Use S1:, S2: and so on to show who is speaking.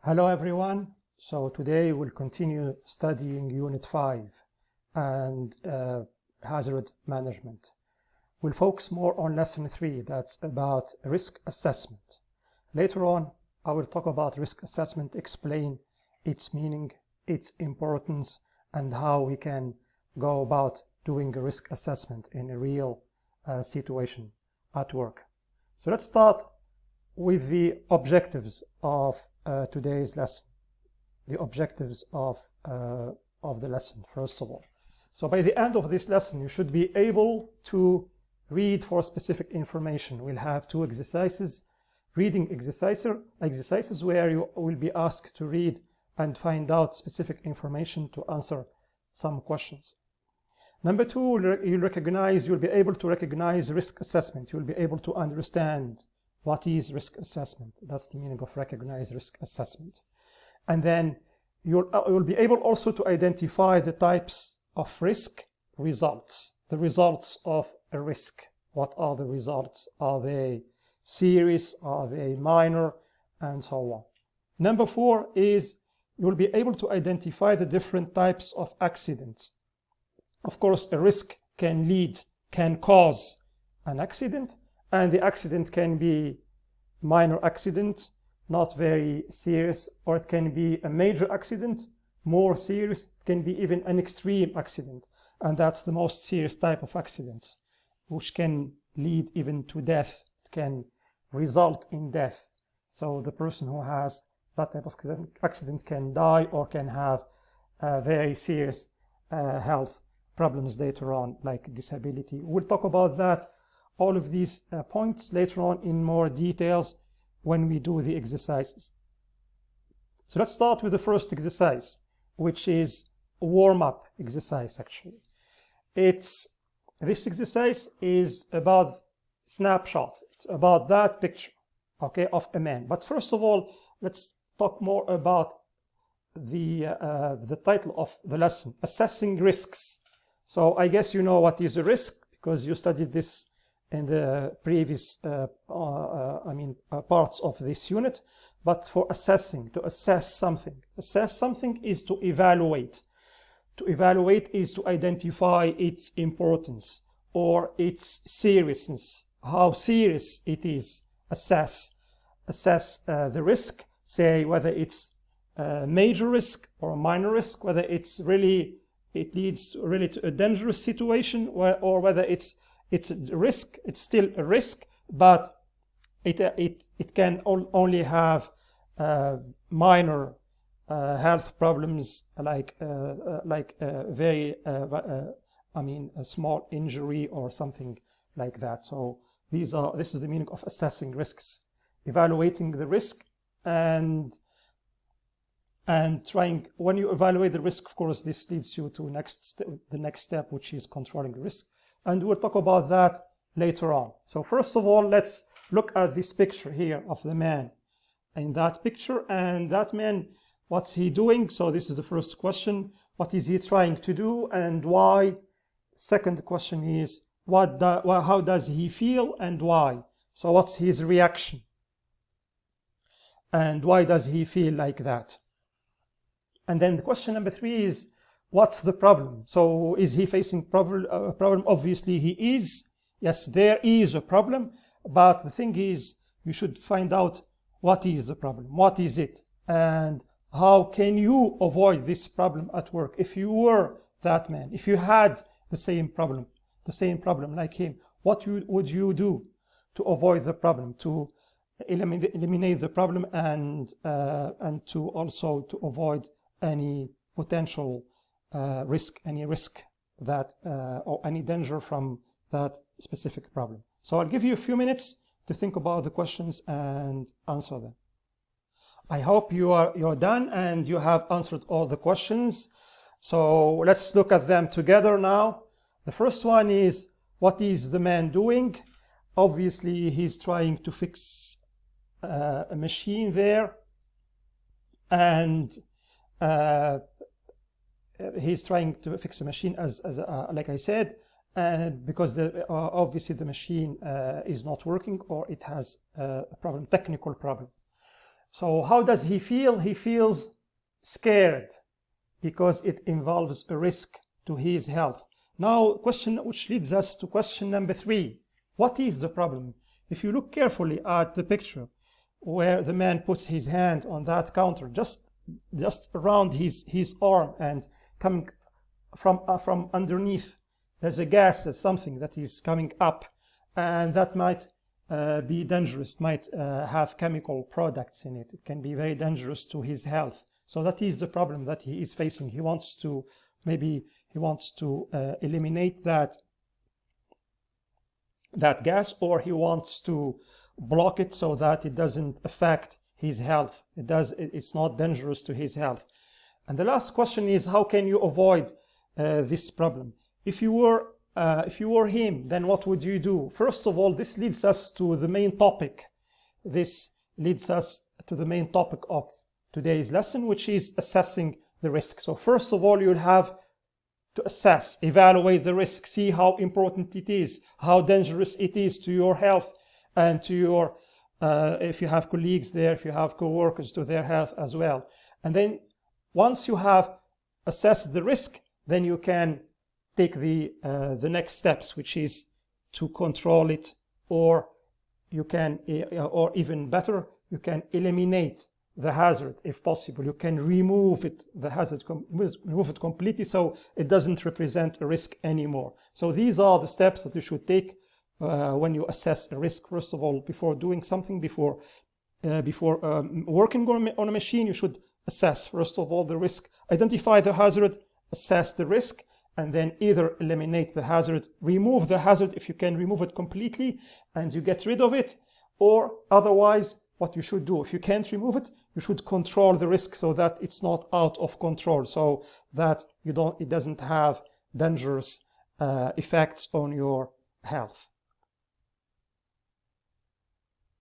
S1: Hello everyone. So today we'll continue studying Unit 5 and hazard management. We'll focus more on Lesson 3, that's about risk assessment. Later on, I will talk about risk assessment, explain its meaning, its importance, and how we can go about doing a risk assessment in a real situation at work. So let's start with the objectives of today's lesson. The objectives of the lesson, first of all. So by the end of this lesson, you should be able to read for specific information. We'll have two exercises, reading exercises where you will be asked to read and find out specific information to answer some questions. Number two, you'll be able to recognize risk assessment. You'll be able to understand what is risk assessment. That's the meaning of recognize risk assessment. And then you'll be able also to identify the types of risk results, the results of a risk. What are the results? Are they serious? Are they minor? And so on. Number four is you'll be able to identify the different types of accidents. Of course, a risk can cause an accident, and the accident can be minor accident, not very serious, or it can be a major accident, more serious. It can be even an extreme accident, and that's the most serious type of accidents, which can lead even to death. It can result in death. So the person who has that type of accident can die or can have very serious health problems later on, like disability. We'll talk about that, all of these points later on in more details when we do the exercises. So let's start with the first exercise, which is a warm-up exercise actually. This exercise is about snapshot. It's about that picture, okay, of a man. But first of all, let's talk more about the title of the lesson, assessing risks. So I guess you know what is a risk because you studied this in the previous parts of this unit. But for assessing, to assess something is to evaluate. To evaluate is to identify its importance or its seriousness, how serious it is. Assess the risk, say whether it's a major risk or a minor risk, whether it leads to a dangerous situation, or whether it's a risk. It's still a risk, but it can only have minor health problems, like a small injury or something like that. So this is the meaning of assessing risks, evaluating the risk and trying. When you evaluate the risk, of course, this leads you to the next step, which is controlling risk. And we'll talk about that later on. So first of all, let's look at this picture here of the man. In that picture, and that man, what's he doing? So this is the first question. What is he trying to do and why? Second question is, how does he feel and why? So what's his reaction? And why does he feel like that? And then the question number three is, what's the problem? So is he facing a problem? Obviously he is. Yes, there is a problem. But the thing is, you should find out what is the problem, what is it, and how can you avoid this problem at work? If you were that man, if you had the same problem like him, what would you do to avoid the problem, to eliminate the problem, and to also to avoid any potential risk that or any danger from that specific problem? So I'll give you a few minutes to think about the questions and answer them. I hope you're done and you have answered all the questions. So let's look at them together now. The first one is, what is the man doing? Obviously, he's trying to fix a machine there, and he's trying to fix a machine as like I said, because obviously the machine is not working, or it has a problem, technical problem. So how does he feel? He feels scared because it involves a risk to his health. Now, question which leads us to question number 3. What is the problem? If you look carefully at the picture where the man puts his hand on that counter, just around his arm, and coming from underneath, there's a gas, something that is coming up, and that might be dangerous, might have chemical products in it. It can be very dangerous to his health. So that is the problem that he is facing. He wants to eliminate that gas, or he wants to block it so that it doesn't affect his health. It's not dangerous to his health. And the last question is, how can you avoid this problem? If you were him, then what would you do? First of all, this leads us to the main topic. This leads us to the main topic of today's lesson, which is assessing the risk. So first of all, you'll have to assess, evaluate the risk, see how important it is, how dangerous it is to your health and to your, if you have colleagues there, if you have co-workers, to their health as well. And then once you have assessed the risk, then you can take the next steps, which is to control it, or you can, or even better, you can eliminate the hazard if possible. You can remove it, the hazard, remove it completely, so it doesn't represent a risk anymore. So these are the steps that you should take when you assess a risk. First of all, before doing something, before working on a machine, you should assess first of all the risk, identify the hazard, assess the risk, and then either eliminate the hazard, remove the hazard if you can remove it completely and you get rid of it, or otherwise what you should do, if you can't remove it, you should control the risk so that it's not out of control, so that it doesn't have dangerous effects on your health.